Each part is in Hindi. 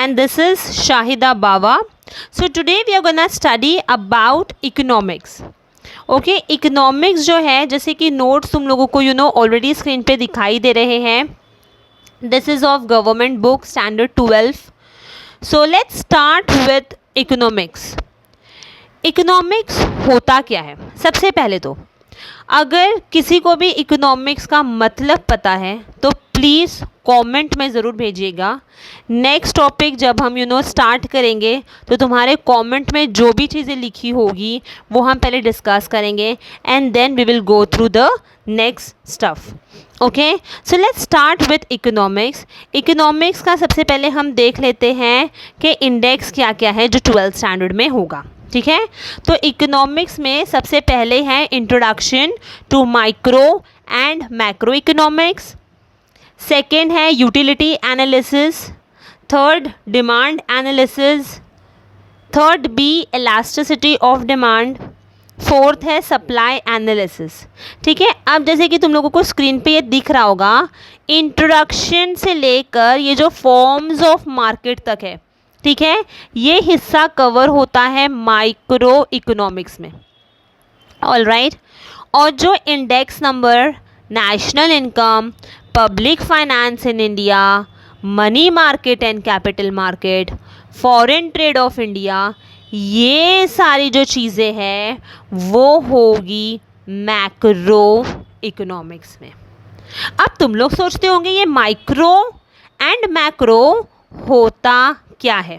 and this is Shahida Bawa. So today we are gonna study about economics. Okay economics जो है, जैसे कि नोट्स तुम लोगों को ऑलरेडी स्क्रीन पे दिखाई दे रहे हैं. This is of government book standard 12. So let's start with economics. Economics होता क्या है? सबसे पहले तो अगर किसी को भी इकोनॉमिक्स का मतलब पता है तो प्लीज़ कमेंट में ज़रूर भेजिएगा. नेक्स्ट टॉपिक जब हम स्टार्ट करेंगे तो तुम्हारे कमेंट में जो भी चीज़ें लिखी होगी वो हम पहले डिस्कस करेंगे and then we will go through the next stuff. Okay, so let's start with economics. Economics का सबसे पहले हम देख लेते हैं कि इंडेक्स क्या क्या है जो 12th स्टैंडर्ड में होगा. ठीक है, तो इकोनॉमिक्स में सबसे पहले है introduction to micro and macro economics. Second है utility analysis. Third demand analysis. Third B elasticity of demand. Fourth है सप्लाई एनालिसिस. ठीक है, अब जैसे कि तुम लोगों को स्क्रीन पे ये दिख रहा होगा, इंट्रोडक्शन से लेकर ये जो फॉर्म्स ऑफ मार्केट तक है, ठीक है, ये हिस्सा कवर होता है माइक्रो इकोनॉमिक्स में. All right. और जो index number, national income, public finance in India, money market and capital market, foreign trade off India, ये सारी जो चीज़ें हैं वो होगी मैक्रो इकोनॉमिक्स में. अब तुम लोग सोचते होंगे ये माइक्रो एंड मैक्रो होता क्या है.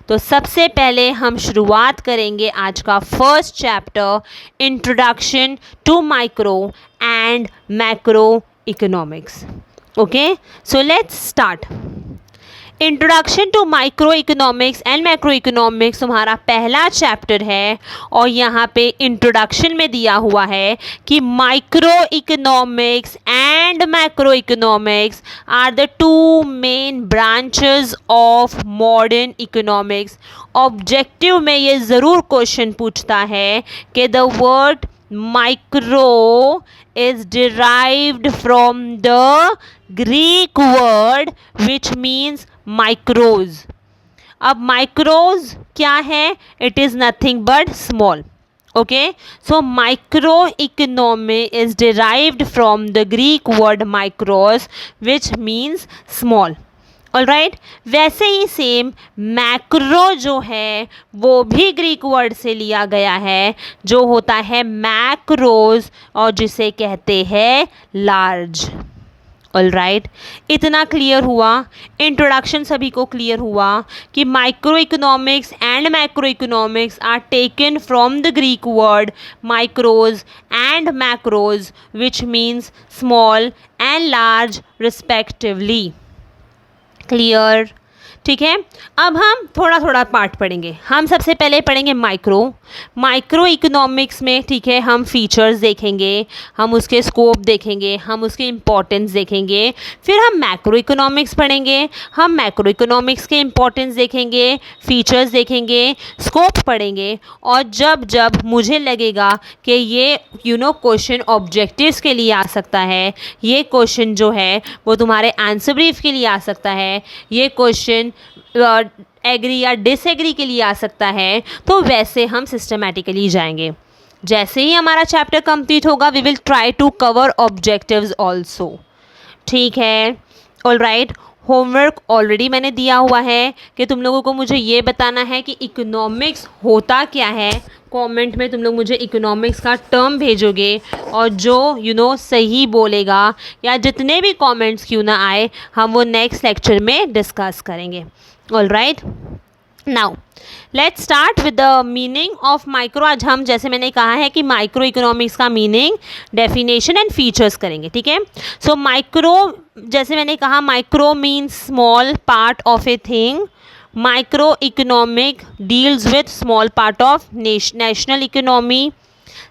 तो सबसे पहले हम शुरुआत करेंगे आज का first chapter, introduction to micro and macro economics. Okay, so let's start. Introduction to micro economics and macro economics तुम्हारा पहला चैप्टर है और यहाँ पे इंट्रोडक्शन में दिया हुआ है कि micro economics and macro economics are the two main branches of modern economics. Objective में ये ज़रूर क्वेश्चन पूछता है कि the word micro is derived from the Greek word which means micros. अब micros क्या है? It is nothing but small. Okay, so microeconomy is derived from the Greek word micros which means small. Alright, वैसे ही सेम मैक्रो जो है वो भी ग्रीक वर्ड से लिया गया है जो होता है मैक्रोज और जिसे कहते हैं लार्ज. ऑलराइट, इतना क्लियर हुआ. इंट्रोडक्शन सभी को क्लियर हुआ कि micro economics and macro economics are taken from the Greek word micros and macros which means small and large respectively. Clear? ठीक है, अब हम थोड़ा थोड़ा पार्ट पढ़ेंगे. हम सबसे पहले पढ़ेंगे माइक्रो इकोनॉमिक्स में. ठीक है, हम फीचर्स देखेंगे, हम उसके स्कोप देखेंगे, हम उसके इम्पोर्टेंस देखेंगे. फिर हम मैक्रो इकोनॉमिक्स पढ़ेंगे, हम मैक्रो इकोनॉमिक्स के इम्पोर्टेंस देखेंगे, फीचर्स देखेंगे, स्कोप पढ़ेंगे. और जब जब मुझे लगेगा कि ये क्वेश्चन ऑब्जेक्टिव्स के लिए आ सकता है, ये क्वेश्चन जो है वो तुम्हारे आंसर ब्रीफ के लिए आ सकता है, ये क्वेश्चन एग्री या डिसएग्री के लिए आ सकता है, तो वैसे हम सिस्टमैटिकली जाएंगे. जैसे ही हमारा चैप्टर कंप्लीट होगा we will try to cover objectives also. ठीक है, ऑलराइट. होमवर्क ऑलरेडी मैंने दिया हुआ है कि तुम लोगों को मुझे ये बताना है कि इकोनॉमिक्स होता क्या है. कमेंट में तुम लोग मुझे इकोनॉमिक्स का टर्म भेजोगे और जो सही बोलेगा या जितने भी कमेंट्स क्यों ना आए हम वो नेक्स्ट लेक्चर में डिस्कस करेंगे. Alright, now let's start with the meaning of micro. आज हम, जैसे मैंने कहा है कि माइक्रो इकोनॉमिक्स का मीनिंग, डेफिनेशन एंड फीचर्स करेंगे. ठीक है, सो माइक्रो, जैसे मैंने कहा, micro means small part of a thing. Micro economic deals with small part of national economy.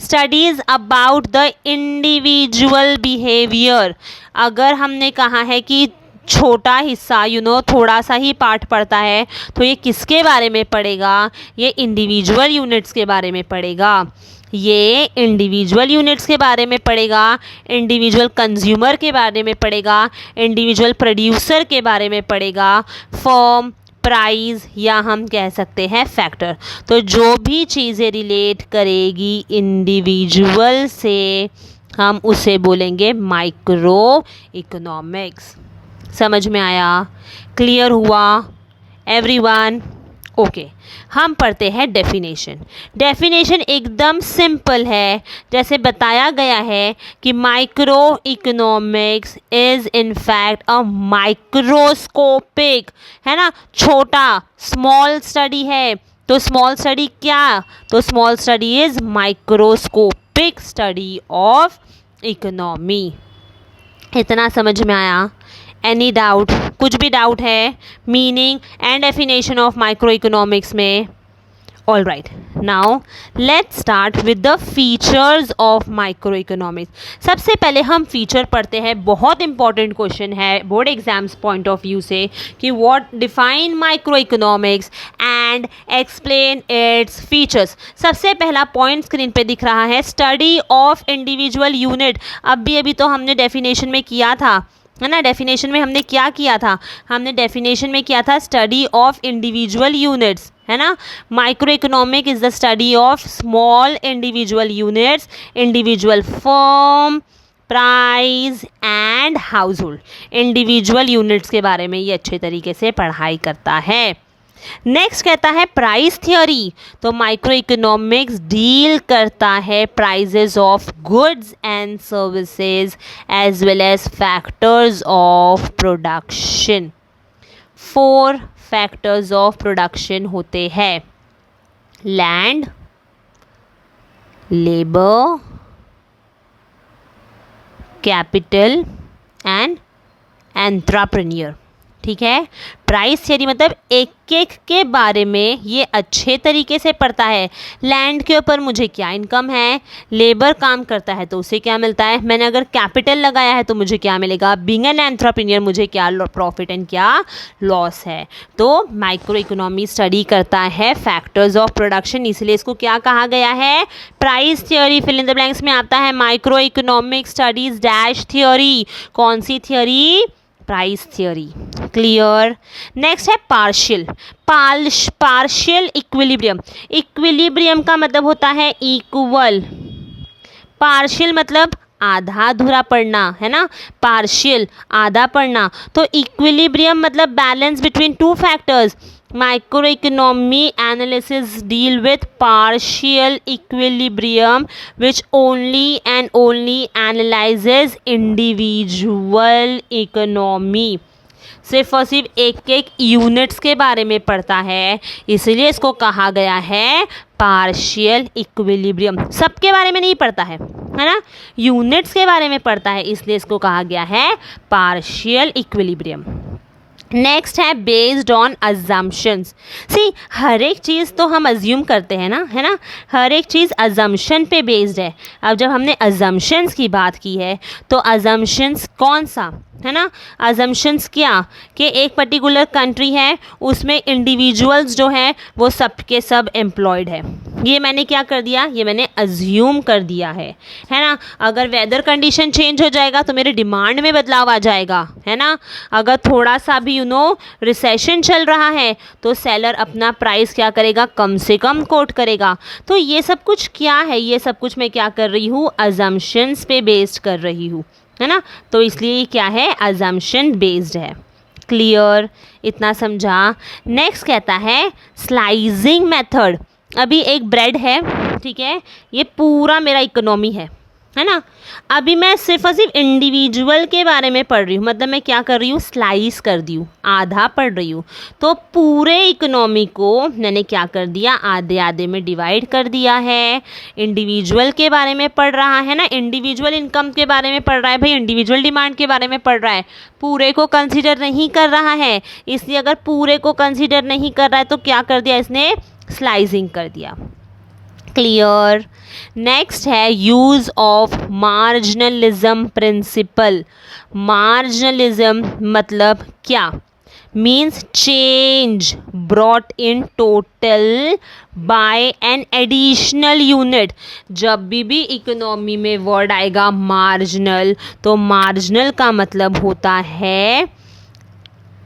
Studies about the individual behaviour. अगर हमने कहा है कि छोटा हिस्सा थोड़ा सा ही पार्ट पढ़ता है तो ये किसके बारे में पढ़ेगा? ये इंडिविजुअल यूनिट्स के बारे में पढ़ेगा. ये इंडिविजुअल यूनिट्स के बारे में पढ़ेगा, इंडिविजुअल कंज्यूमर के बारे में पढ़ेगा, इंडिविजुअल प्रोड्यूसर के बारे में पढ़ेगा, फर्म, प्राइस या हम कह सकते हैं फैक्टर। तो जो भी चीज़ें रिलेट करेगी इंडिविजुअल से हम उसे बोलेंगे माइक्रो इकोनॉमिक्स। समझ में आया? क्लियर हुआ एवरीवन? ओके, हम पढ़ते हैं डेफिनेशन। डेफिनेशन एकदम सिंपल है, जैसे बताया गया है कि micro economics is in fact a microscopic, है ना, छोटा, स्मॉल स्टडी है। तो स्मॉल स्टडी क्या? तो small study is microscopic study of economy. इतना समझ में आया? Any doubt? कुछ भी डाउट है meaning and definition of micro economics में? All right, now let's start with the features of micro economics. सबसे पहले हम फीचर पढ़ते हैं। बहुत इंपॉर्टेंट क्वेश्चन है board exams point of view से कि what define micro economics and explain its features. सबसे पहला पॉइंट स्क्रीन पे दिख रहा है, स्टडी ऑफ इंडिविजुअल यूनिट। अभी तो हमने डेफिनेशन में किया था, है ना। डेफिनेशन में हमने क्या किया था? हमने डेफिनेशन में किया था स्टडी ऑफ इंडिविजुअल यूनिट्स, है ना। Micro economic is the study of small individual units, individual firm, price and house hold. Individual units के बारे में ये अच्छे तरीके से पढ़ाई करता है। नेक्स्ट कहता है प्राइस थियोरी। तो माइक्रो इकोनॉमिक्स डील करता है prices of goods and services as well as factors of production. 4 factors of production होते हैं, land, labour, capital and entrepreneur. ठीक है, प्राइस थियरी मतलब एक एक के बारे में ये अच्छे तरीके से पढ़ता है। लैंड के ऊपर मुझे क्या इनकम है, लेबर काम करता है तो उसे क्या मिलता है, मैंने अगर कैपिटल लगाया है तो मुझे क्या मिलेगा, बीइंग एन एंटरप्रेन्योर मुझे क्या प्रॉफिट एंड क्या लॉस है। तो माइक्रो इकोनॉमी स्टडी करता है फैक्टर्स ऑफ प्रोडक्शन, इसलिए इसको क्या कहा गया है, price theory. Fill in the blanks में आता है micro economic studies dash theory. कौन सी theory? Price theory. Clear? Next है पार्शियल। Partial equilibrium. इक्विलिब्रियम का मतलब होता है इक्वल, पार्शियल मतलब आधा अधूरा पढ़ना, है ना, पार्शियल आधा पढ़ना। तो इक्विलिब्रियम मतलब balance between 2 factors. Micro economy analysis deal with partial equilibrium which only and only analyses individual economy. सिर्फ और सिर्फ एक एक यूनिट्स के बारे में पढ़ता है, इसलिए इसको कहा गया है पार्शियल इक्विलिब्रियम। सबके बारे में नहीं पढ़ता है ना, यूनिट्स के बारे में पढ़ता है, इसलिए इसको कहा गया है पार्शियल इक्विलिब्रियम। नेक्स्ट है बेस्ड ऑन अजम्पशंस। सी हर एक चीज़ तो हम अज्यूम करते हैं ना, है ना, हर एक चीज़ अजम्पशन पे बेस्ड है। अब जब हमने अजम्पशंस की बात की है तो अजम्पशंस कौन सा, है ना, अजम्पशंस क्या कि एक पर्टिकुलर कंट्री है उसमें इंडिविजुअल्स जो हैं वो सब के सब एम्प्लॉयड है। ये मैंने क्या कर दिया, ये मैंने अज्यूम कर दिया है ना। अगर वेदर कंडीशन चेंज हो जाएगा तो मेरे डिमांड में बदलाव आ जाएगा, है ना। अगर थोड़ा सा भी रिसेशन चल रहा है तो सेलर अपना प्राइस क्या करेगा, कम से कम कोट करेगा। तो ये सब कुछ क्या है, ये सब कुछ मैं क्या कर रही हूँ, अजम्पशंस पे बेस्ड कर रही हूँ, है ना। तो इसलिए क्या है, अजम्पशन बेस्ड है। क्लियर? इतना समझा। नेक्स्ट कहता है स्लाइसिंग मेथड। अभी एक ब्रेड है, ठीक है, ये पूरा मेरा इकोनॉमी है ना। अभी मैं सिर्फ और सिर्फ इंडिविजुअल के बारे में पढ़ रही हूँ, मतलब मैं क्या कर रही हूँ, स्लाइस कर दी हूँ, आधा पढ़ रही हूँ। तो पूरे इकोनॉमी को मैंने क्या कर दिया, आधे आधे में डिवाइड कर दिया है। इंडिविजुअल के बारे में पढ़ रहा है ना, इंडिविजुअल इनकम के बारे में पढ़ रहा है, भाई इंडिविजुअल डिमांड के बारे में पढ़ रहा है, पूरे को कंसिडर नहीं कर रहा है। इसलिए अगर पूरे को कंसिडर नहीं कर रहा है तो क्या कर दिया इसने, स्लाइसिंग कर दिया। क्लियर? नेक्स्ट है use of marginalism principle. Marginalism मतलब क्या, means change brought in total by an additional unit. जब भी इकोनॉमी में वर्ड आएगा मार्जिनल, तो मार्जिनल का मतलब होता है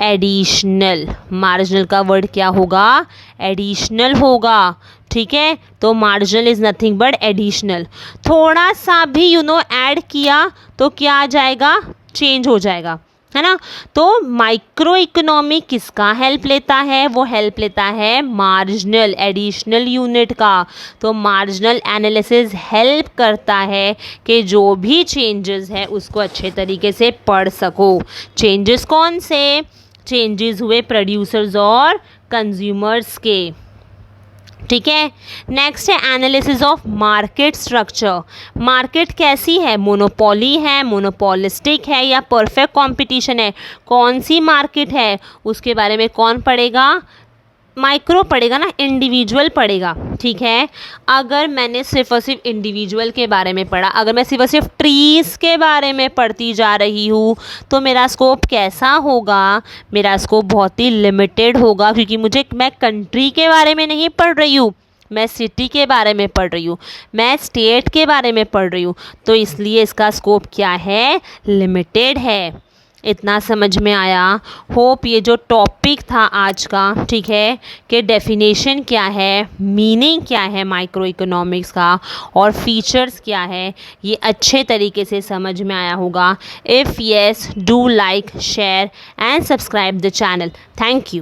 एडिशनल। मार्जिनल का वर्ड क्या होगा? एडिशनल होगा। ठीक है, तो marginal is nothing but additional. थोड़ा सा भी ऐड किया तो क्या आ जाएगा? चेंज हो जाएगा, है ना। तो माइक्रो इकोनॉमी किसका हेल्प लेता है? वो हेल्प लेता है मार्जिनल एडिशनल यूनिट का। तो मार्जिनल एनालिसिस हेल्प करता है कि जो भी चेंजेस है उसको अच्छे तरीके से पढ़ सको। चेंजेस कौन से? चेंजेस हुए प्रोड्यूसर्स और कंज्यूमर्स के। ठीक है, नेक्स्ट है analysis of market structure. Market कैसी है? मोनोपोली है, मोनोपोलिस्टिक है या परफेक्ट कंपटीशन है? कौन सी मार्केट है उसके बारे में कौन पढ़ेगा? माइक्रो पढ़ेगा ना, इंडिविजुअल पढ़ेगा। ठीक है, अगर मैंने सिर्फ और सिर्फ इंडिविजुअल के बारे में पढ़ा, अगर मैं सिर्फ और सिर्फ ट्रीज़ के बारे में पढ़ती जा रही हूँ तो मेरा स्कोप कैसा होगा? मेरा स्कोप बहुत ही लिमिटेड होगा, क्योंकि मैं कंट्री के बारे में नहीं पढ़ रही हूँ, मैं सिटी के बारे में पढ़ रही हूँ, मैं स्टेट के बारे में पढ़ रही हूँ। तो इसलिए इसका स्कोप क्या है? लिमिटेड है। इतना समझ में आया? होप ये जो टॉपिक था आज का, ठीक है, कि डेफिनेशन क्या है, मीनिंग क्या है माइक्रो इकोनॉमिक्स का और फीचर्स क्या है, ये अच्छे तरीके से समझ में आया होगा। If yes, do like, share and subscribe the channel. Thank you.